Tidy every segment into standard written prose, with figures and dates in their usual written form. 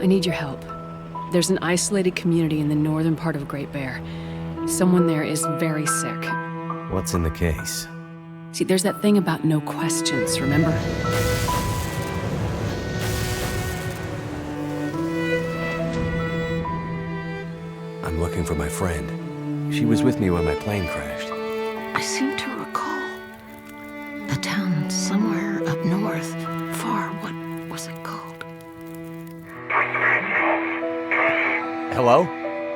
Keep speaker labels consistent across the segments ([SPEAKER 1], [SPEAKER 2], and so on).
[SPEAKER 1] I need your help. There's an isolated community in the northern part of Great Bear. Someone there is very sick.
[SPEAKER 2] What's in the case?
[SPEAKER 1] See, there's that thing about no questions, remember?
[SPEAKER 2] I'm looking for my friend. She was with me when my plane crashed.
[SPEAKER 3] I seem to recall a town somewhere up north, far. What was it called?
[SPEAKER 4] Hello?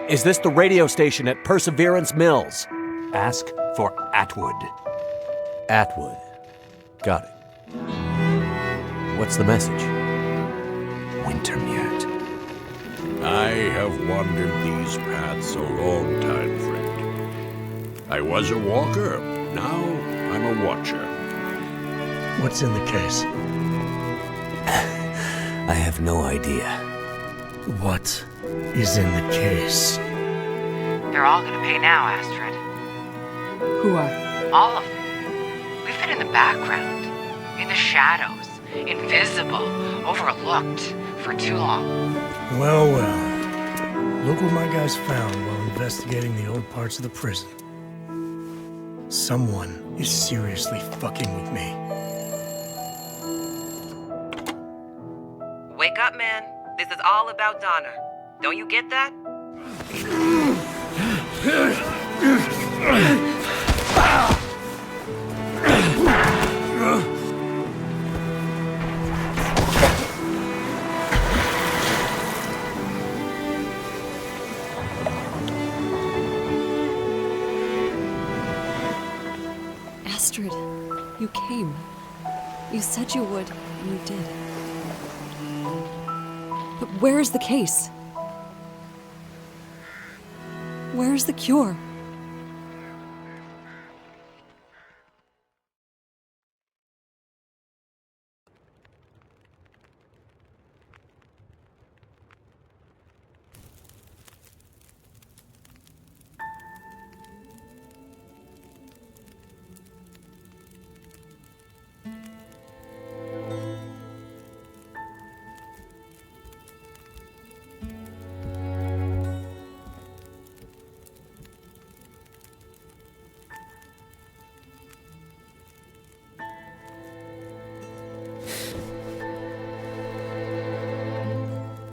[SPEAKER 4] Is this the radio station at Perseverance Mills? Ask for Atwood.
[SPEAKER 2] Atwood. Got it. What's the message?
[SPEAKER 4] Wintermute.
[SPEAKER 5] I have wandered these paths a long time, friend. I was a walker, now I'm a watcher.
[SPEAKER 6] What's in the case?
[SPEAKER 2] I have no idea.
[SPEAKER 6] What is in the case?
[SPEAKER 7] They're all gonna pay now, Astrid.
[SPEAKER 1] Who are?
[SPEAKER 7] All of them. We've been in the background, in the shadows, invisible, overlooked for too long.
[SPEAKER 6] Well, well. Look what my guys found while investigating the old parts of the prison. Someone is seriously fucking with me.
[SPEAKER 7] Wake up, man. This is all about Donna. Don't you get that?
[SPEAKER 8] Astrid, you came. You said you would, and you did. But where is the case? Where is the cure?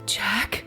[SPEAKER 1] Jack?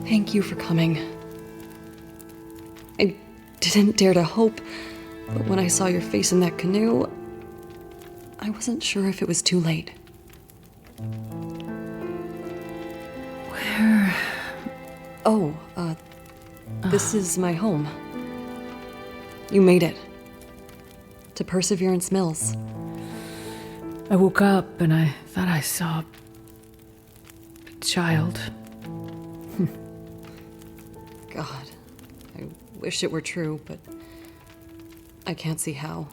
[SPEAKER 1] Thank you for coming. I didn't dare to hope, but when I saw your face in that canoe, I wasn't sure if it was too late. Where?
[SPEAKER 8] Oh, this is my home. You made it. To Perseverance Mills.
[SPEAKER 1] I woke up and I thought I saw a child.
[SPEAKER 8] God, I wish it were true, but I can't see how.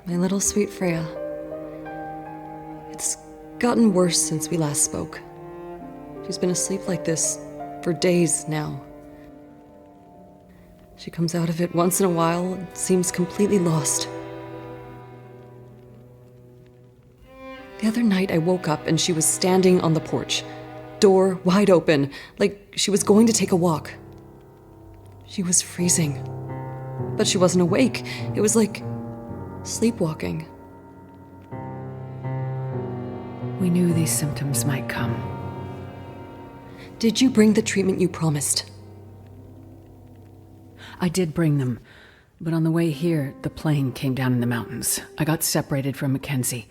[SPEAKER 8] My little sweet Freya. It's gotten worse since we last spoke. She's been asleep like this for days now. She comes out of it once in a while and seems completely lost. The other night I woke up and she was standing on the porch, door wide open, like she was going to take a walk. She was freezing, but she wasn't awake. It was like sleepwalking.
[SPEAKER 1] We knew these symptoms might come. Did you bring the treatment you promised?
[SPEAKER 9] I did bring them, but on the way here, the plane came down in the mountains. I got separated from Mackenzie.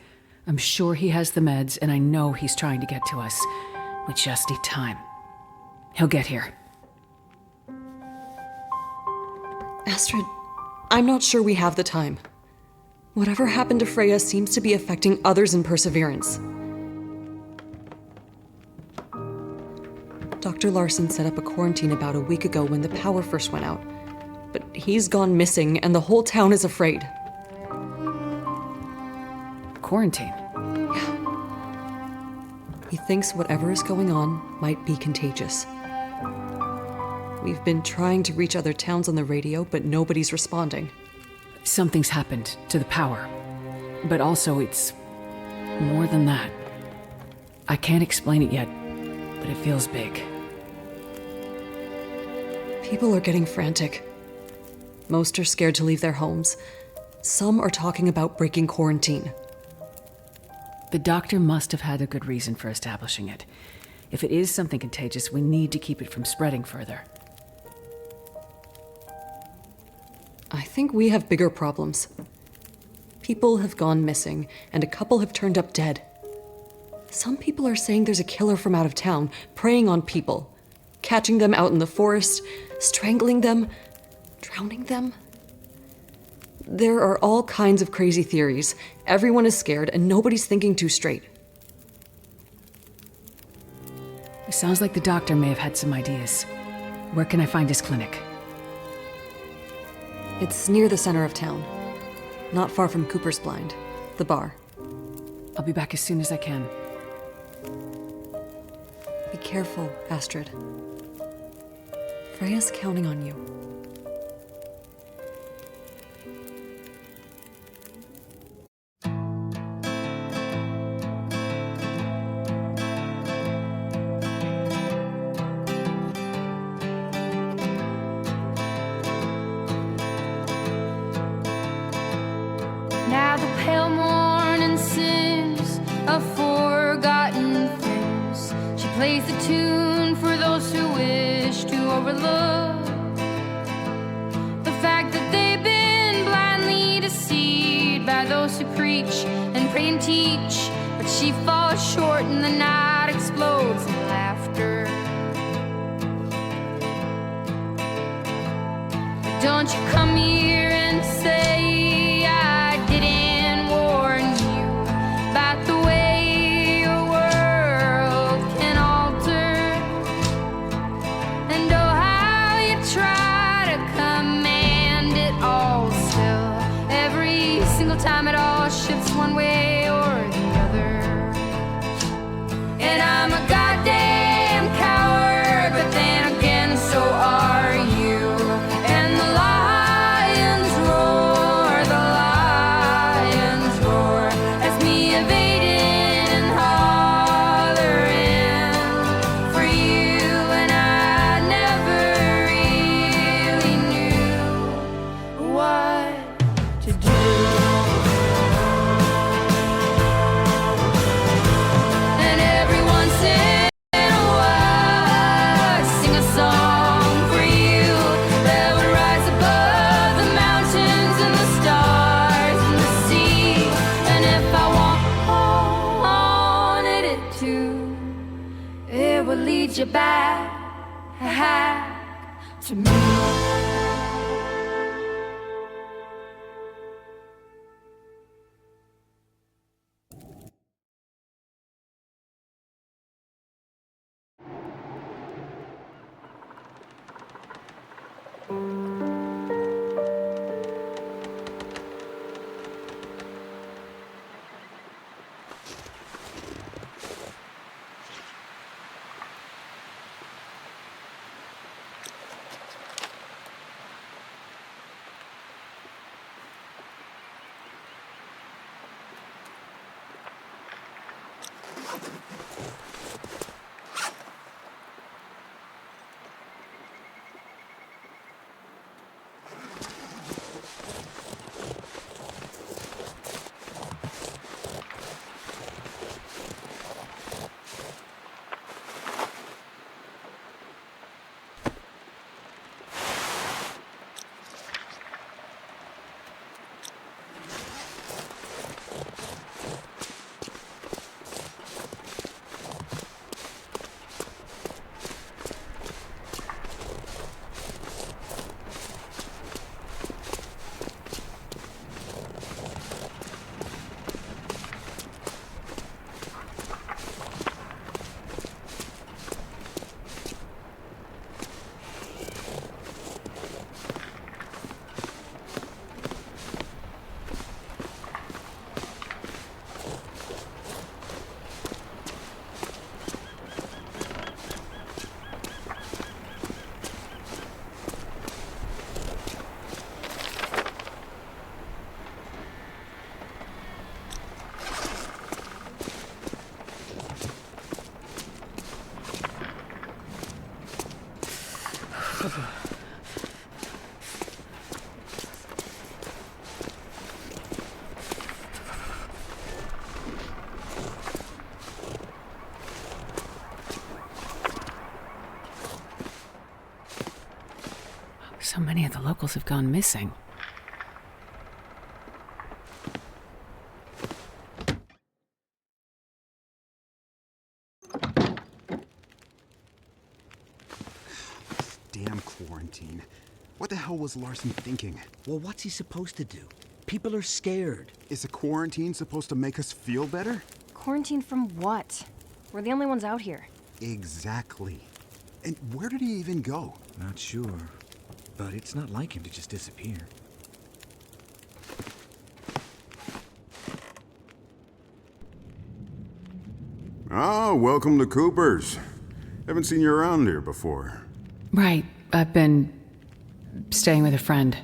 [SPEAKER 9] I'm sure he has the meds, and I know he's trying to get to us. We just need time. He'll get here.
[SPEAKER 1] Astrid, I'm not sure we have the time. Whatever happened to Freya seems to be affecting others in Perseverance. Dr. Larson set up a quarantine about a week ago when the power first went out. But he's gone missing, and the whole town is afraid.
[SPEAKER 9] Quarantine?
[SPEAKER 1] He thinks whatever is going on might be contagious. We've been trying to reach other towns on the radio, but nobody's responding.
[SPEAKER 9] Something's happened to the power. But also, it's more than that. I can't explain it yet, but it feels big.
[SPEAKER 1] People are getting frantic. Most are scared to leave their homes. Some are talking about breaking quarantine.
[SPEAKER 9] The doctor must have had a good reason for establishing it. If it is something contagious, we need to keep it from spreading further.
[SPEAKER 1] I think we have bigger problems. People have gone missing, and a couple have turned up dead. Some people are saying there's a killer from out of town, preying on people, catching them out in the forest, strangling them, drowning them. There are all kinds of crazy theories. Everyone is scared, and nobody's thinking too straight.
[SPEAKER 9] It sounds like the doctor may have had some ideas. Where can I find his clinic?
[SPEAKER 1] It's near the center of town. Not far from Cooper's Blind, the bar.
[SPEAKER 9] I'll be back as soon as I can.
[SPEAKER 1] Be careful, Astrid. Freya's counting on you.
[SPEAKER 10] Now the pale morning sings of forgotten things. She plays the tune for those who wish to overlook the fact that they've been blindly deceived by those who preach and pray and teach. But she falls short and the night explodes in laughter. Don't you come here and say time it all shifts one way or the other. And I'm a goddamn coward, but then again so are you. And the lions roar as me evading and hollering for you. And I never really knew what to do. Lead you back to me.
[SPEAKER 9] So many of the locals have gone missing.
[SPEAKER 11] Damn quarantine. What the hell was Larson thinking?
[SPEAKER 12] Well, what's he supposed to do? People are scared.
[SPEAKER 11] Is a quarantine supposed to make us feel better?
[SPEAKER 13] Quarantine from what? We're the only ones out here.
[SPEAKER 11] Exactly. And where did he even go?
[SPEAKER 12] Not sure. But it's not like him to just disappear.
[SPEAKER 5] Ah, welcome to Cooper's. Haven't seen you around here before.
[SPEAKER 9] Right. I've been staying with a friend.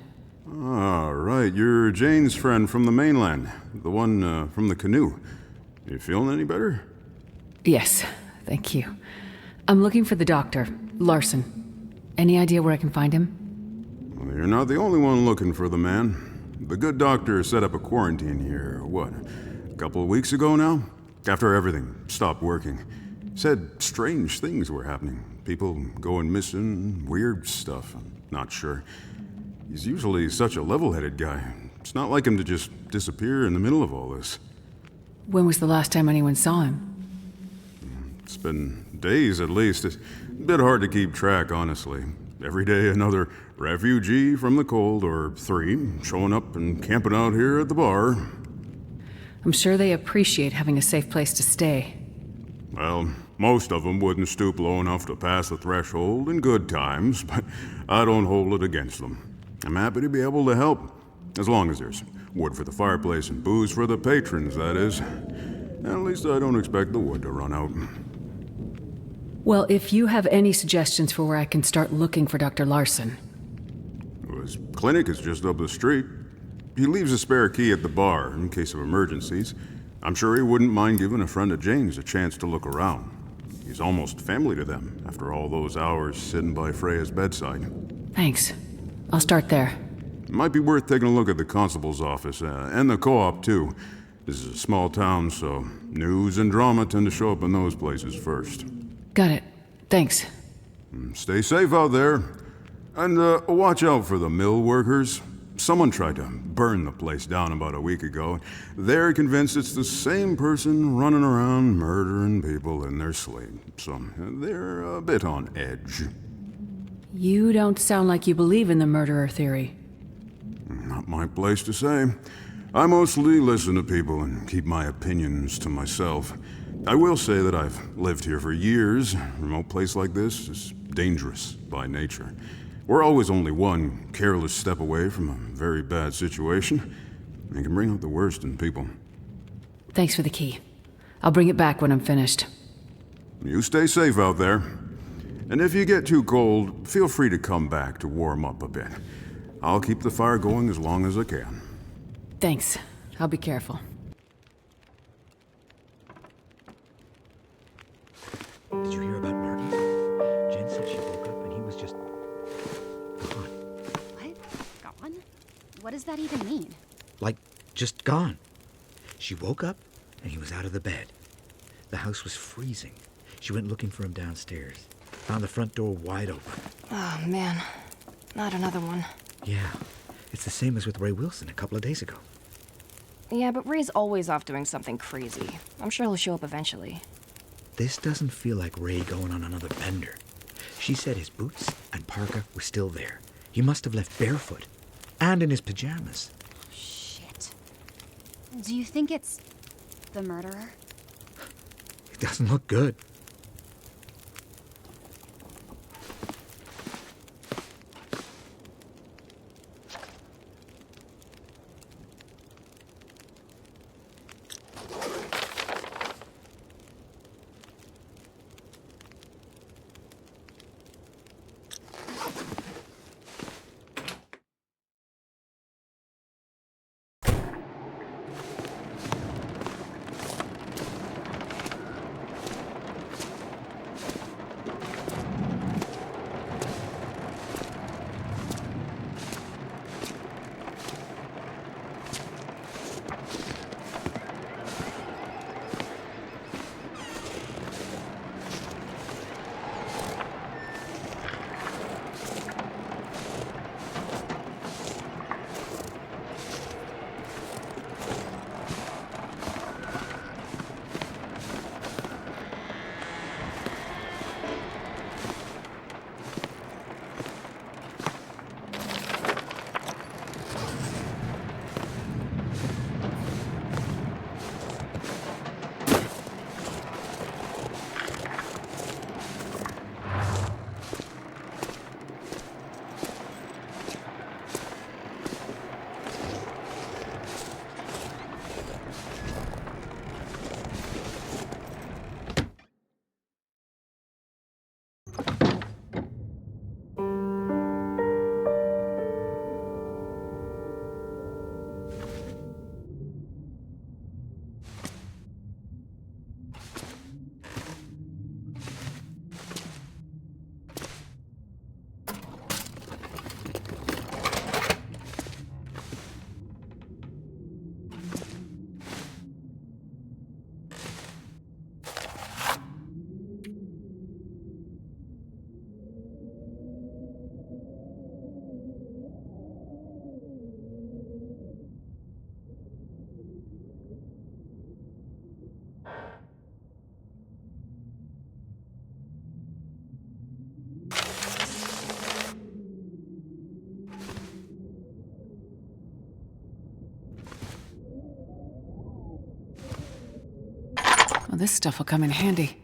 [SPEAKER 5] Ah, right. You're Jane's friend from the mainland. The one from the canoe. You feeling any better?
[SPEAKER 9] Yes, thank you. I'm looking for the doctor, Larson. Any idea where I can find him?
[SPEAKER 5] Well, you're not the only one looking for the man. The good doctor set up a quarantine here, what, a couple of weeks ago now? After everything stopped working. Said strange things were happening. People going missing, weird stuff. I'm not sure. He's usually such a level-headed guy. It's not like him to just disappear in the middle of all this.
[SPEAKER 9] When was the last time anyone saw him?
[SPEAKER 5] It's been days at least. It's a bit hard to keep track, honestly. Every day another refugee from the cold, or 3, showing up and camping out here at the bar.
[SPEAKER 9] I'm sure they appreciate having a safe place to stay.
[SPEAKER 5] Well, most of them wouldn't stoop low enough to pass the threshold in good times, but I don't hold it against them. I'm happy to be able to help, as long as there's wood for the fireplace and booze for the patrons, that is. At least I don't expect the wood to run out.
[SPEAKER 9] Well, if you have any suggestions for where I can start looking for Dr. Larson.
[SPEAKER 5] His clinic is just up the street. He leaves a spare key at the bar in case of emergencies. I'm sure he wouldn't mind giving a friend of Jane's a chance to look around. He's almost family to them after all those hours sitting by Freya's bedside.
[SPEAKER 9] Thanks. I'll start there.
[SPEAKER 5] It might be worth taking a look at the constable's office, and the co-op too. This is a small town, so news and drama tend to show up in those places first.
[SPEAKER 9] Got it. Thanks.
[SPEAKER 5] Stay safe out there. And watch out for the mill workers. Someone tried to burn the place down about a week ago. They're convinced it's the same person running around murdering people in their sleep. So they're a bit on edge.
[SPEAKER 9] You don't sound like you believe in the murderer theory.
[SPEAKER 5] Not my place to say. I mostly listen to people and keep my opinions to myself. I will say that I've lived here for years. A remote place like this is dangerous by nature. We're always only one careless step away from a very bad situation. It can bring out the worst in people.
[SPEAKER 9] Thanks for the key. I'll bring it back when I'm finished.
[SPEAKER 5] You stay safe out there. And if you get too cold, feel free to come back to warm up a bit. I'll keep the fire going as long as I can.
[SPEAKER 9] Thanks. I'll be careful.
[SPEAKER 12] Did you hear about Marty? Jen said she woke up and he was just gone.
[SPEAKER 14] What? Gone? What does that even mean?
[SPEAKER 12] Like, just gone. She woke up and he was out of the bed. The house was freezing. She went looking for him downstairs. Found the front door wide open.
[SPEAKER 13] Oh, man. Not another one.
[SPEAKER 12] Yeah. It's the same as with Ray Wilson a couple of days ago.
[SPEAKER 13] Yeah, but Ray's always off doing something crazy. I'm sure he'll show up eventually.
[SPEAKER 12] This doesn't feel like Ray going on another bender. She said his boots and parka were still there. He must have left barefoot. And in his pajamas.
[SPEAKER 14] Shit. Do you think it's the murderer?
[SPEAKER 12] It doesn't look good.
[SPEAKER 9] Oh, this stuff will come in handy.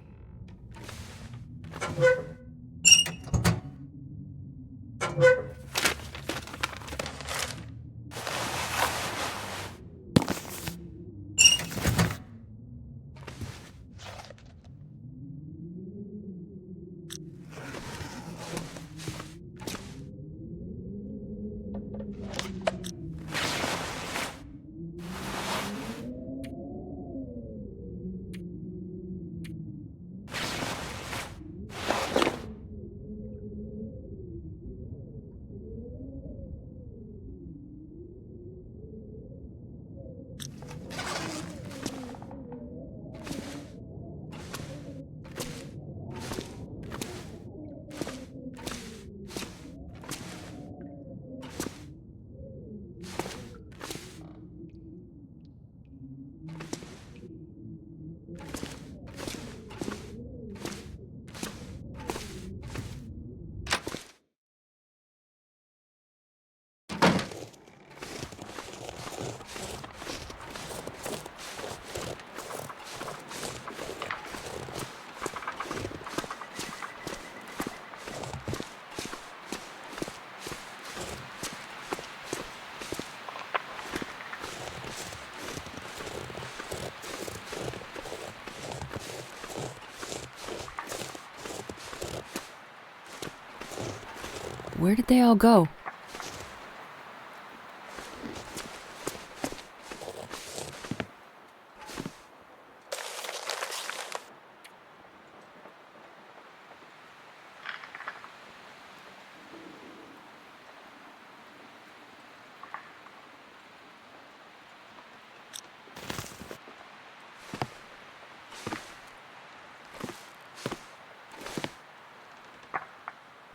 [SPEAKER 9] Where did they all go?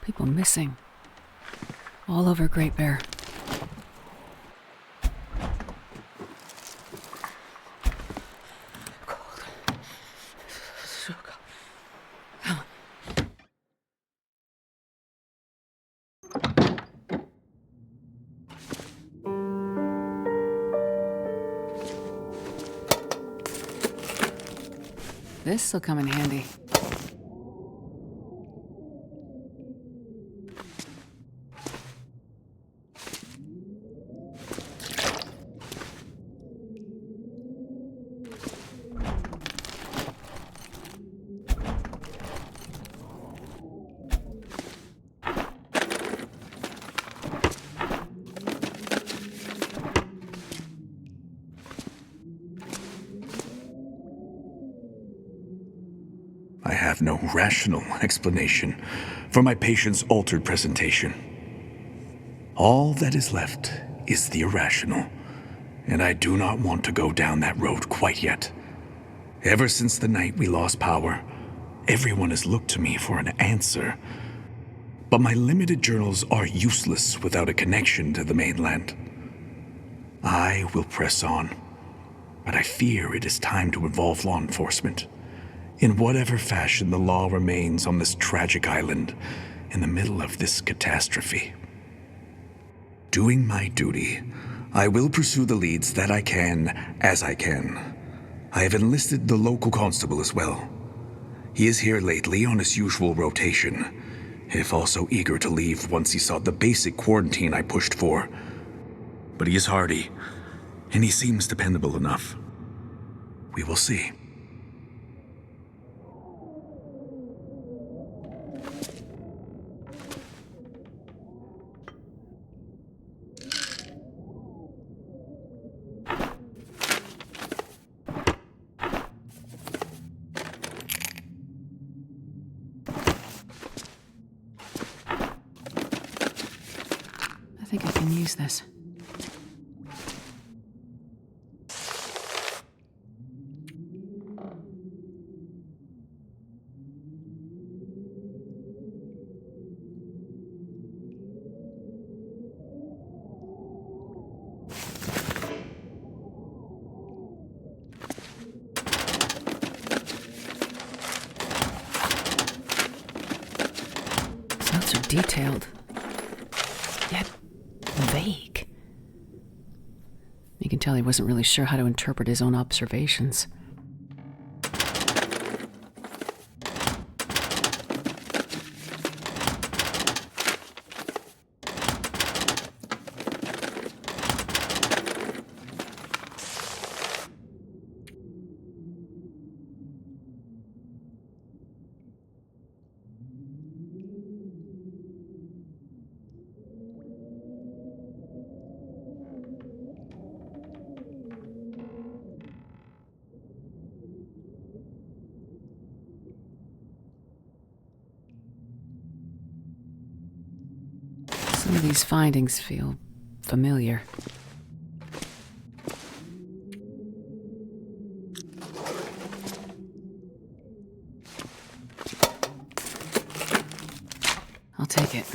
[SPEAKER 9] People missing. All over Great Bear. This'll come in handy.
[SPEAKER 15] I have no rational explanation for my patient's altered presentation. All that is left is the irrational, and I do not want to go down that road quite yet. Ever since the night we lost power, everyone has looked to me for an answer. But my limited journals are useless without a connection to the mainland. I will press on, but I fear it is time to involve law enforcement. In whatever fashion the law remains on this tragic island in the middle of this catastrophe. Doing my duty, I will pursue the leads that I can as I can. I have enlisted the local constable as well. He is here lately on his usual rotation, if also eager to leave once he saw the basic quarantine I pushed for. But he is hardy, and he seems dependable enough. We will see.
[SPEAKER 9] I think I can use this. Notes are detailed, yet vague. You can tell he wasn't really sure how to interpret his own observations. of these findings feel familiar. I'll take it.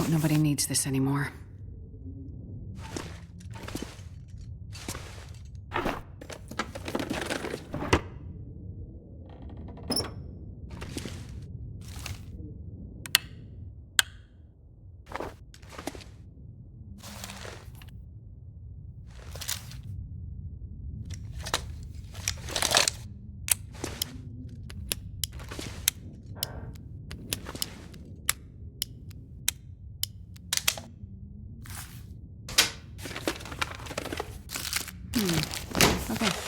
[SPEAKER 9] Hope nobody needs this anymore. Okay.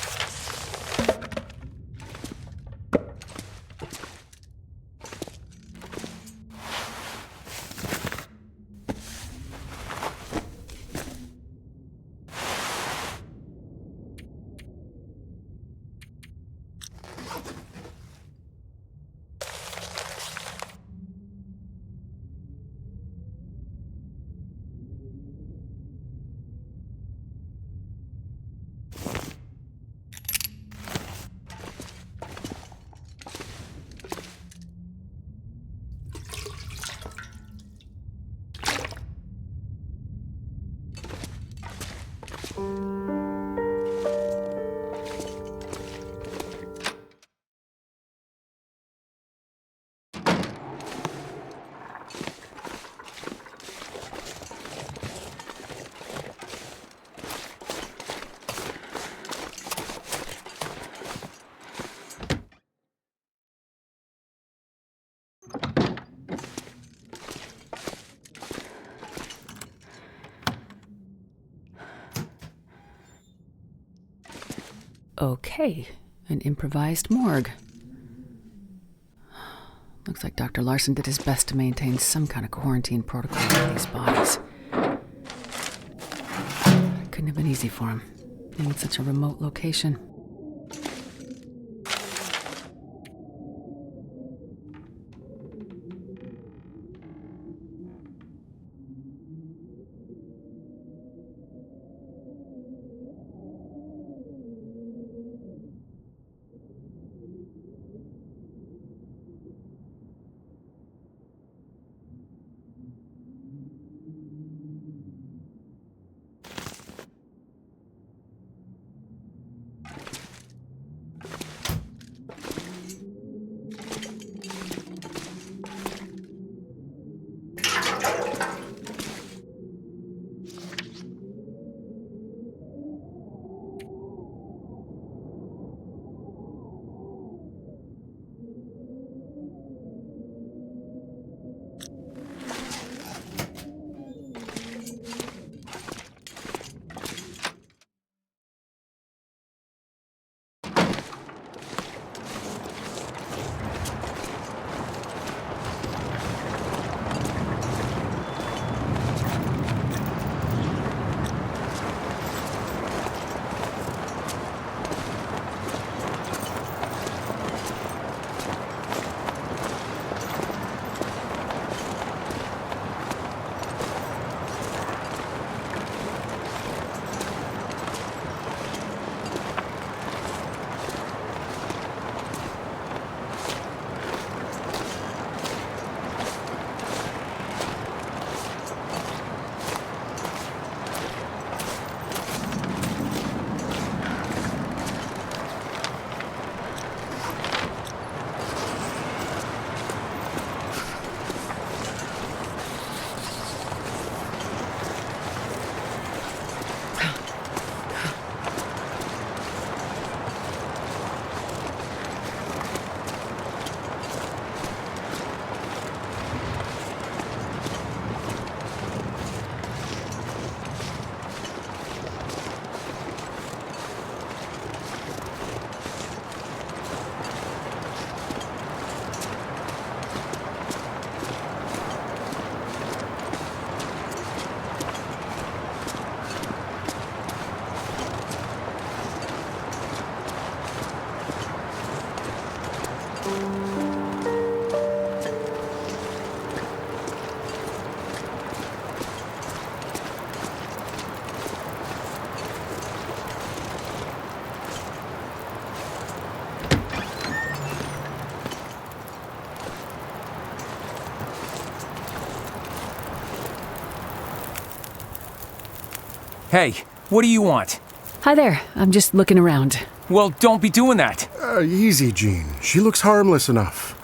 [SPEAKER 9] Okay, an improvised morgue. Looks like Dr. Larson did his best to maintain some kind of quarantine protocol for these bodies. It couldn't have been easy for him, being in such a remote location.
[SPEAKER 16] Hey, what do you want?
[SPEAKER 9] Hi there. I'm just looking around.
[SPEAKER 16] Well, don't be doing that.
[SPEAKER 17] Easy, Jean. She looks harmless enough.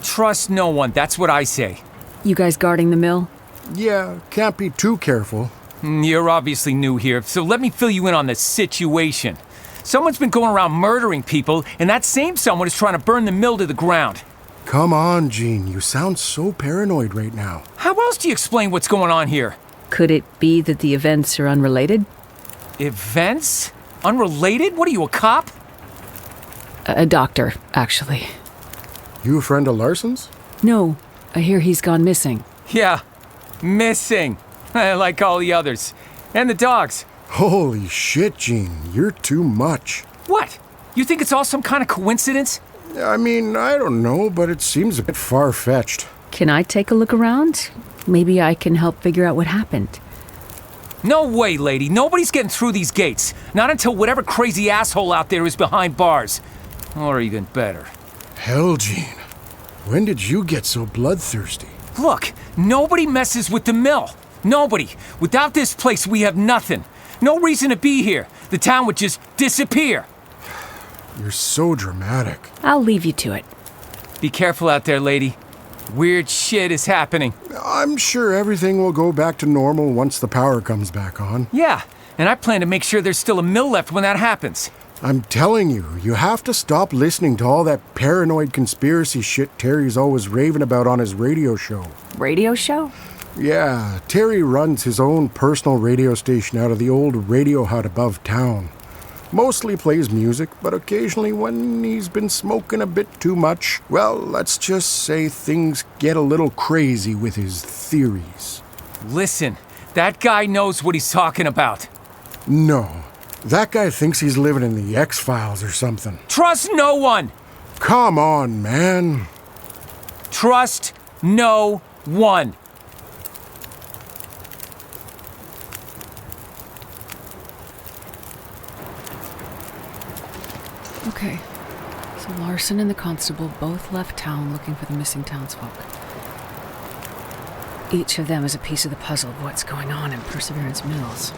[SPEAKER 16] Trust no one, that's what I say.
[SPEAKER 9] You guys guarding the mill?
[SPEAKER 17] Yeah, can't be too careful.
[SPEAKER 16] You're obviously new here, so let me fill you in on the situation. Someone's been going around murdering people, and that same someone is trying to burn the mill to the ground.
[SPEAKER 17] Come on, Jean. You sound so paranoid right now.
[SPEAKER 16] How else do you explain what's going on here?
[SPEAKER 9] Could it be that the events are unrelated?
[SPEAKER 16] Events? Unrelated? What are you, a cop?
[SPEAKER 9] A doctor, actually.
[SPEAKER 17] You a friend of Larson's?
[SPEAKER 9] No, I hear he's gone missing.
[SPEAKER 16] Yeah, missing. Like all the others. And the dogs.
[SPEAKER 17] Holy shit, Jean. You're too much.
[SPEAKER 16] What? You think it's all some kind of coincidence?
[SPEAKER 17] I mean, I don't know, but it seems a bit far-fetched.
[SPEAKER 9] Can I take a look around? Maybe I can help figure out what happened.
[SPEAKER 16] No way, lady. Nobody's getting through these gates. Not until whatever crazy asshole out there is behind bars. Or even better.
[SPEAKER 17] Hell, Jean. When did you get so bloodthirsty?
[SPEAKER 16] Look, nobody messes with the mill. Nobody. Without this place, we have nothing. No reason to be here. The town would just disappear.
[SPEAKER 17] You're so dramatic.
[SPEAKER 9] I'll leave you to it.
[SPEAKER 16] Be careful out there, lady. Weird shit is happening.
[SPEAKER 17] I'm sure everything will go back to normal once the power comes back on.
[SPEAKER 16] Yeah, and I plan to make sure there's still a mill left when that happens.
[SPEAKER 17] I'm telling you, you have to stop listening to all that paranoid conspiracy shit Terry's always raving about on his radio show.
[SPEAKER 9] Radio show?
[SPEAKER 17] Yeah, Terry runs his own personal radio station out of the old radio hut above town. Mostly plays music, but occasionally when he's been smoking a bit too much, well, let's just say things get a little crazy with his theories.
[SPEAKER 16] Listen, that guy knows what he's talking about.
[SPEAKER 17] No. That guy thinks he's living in the X-Files or something.
[SPEAKER 16] Trust no one!
[SPEAKER 17] Come on, man.
[SPEAKER 16] Trust no one.
[SPEAKER 9] Okay. So Larson and the constable both left town looking for the missing townsfolk. Each of them is a piece of the puzzle of what's going on in Perseverance Mills.